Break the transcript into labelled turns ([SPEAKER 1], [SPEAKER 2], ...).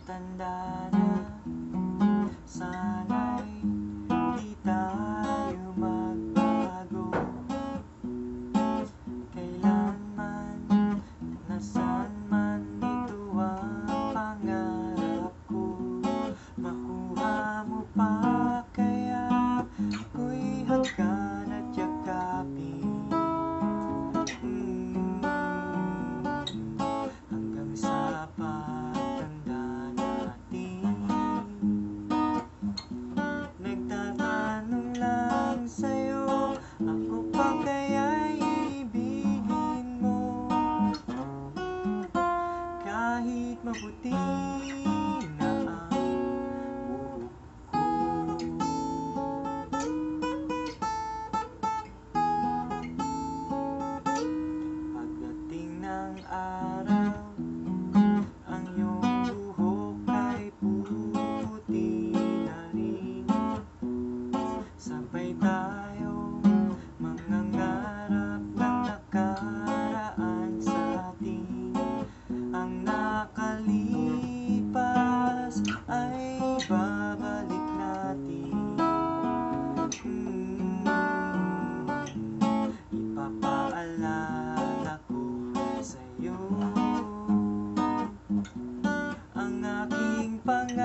[SPEAKER 1] Tanda na, sana'y di tayo magbago. Kailanman, nasaan man, ito ang pangarap ko. Makuha mo pa kaya ako'y hanggan at yakapin. Hanggang sa pagtanda natin. Nagtatanong lang sa'yo, ako pa kaya'y ibigin mo? Kahit maputi na ang buhok ko. Pagdating ng araw, ang iyong buhok ay puputi na rin. Sabay tayong mangangarap ng nakaraan sa atin. Ang nakalipas ay babalik natin. Ipapaalala ko sa'yo ang aking pangarap.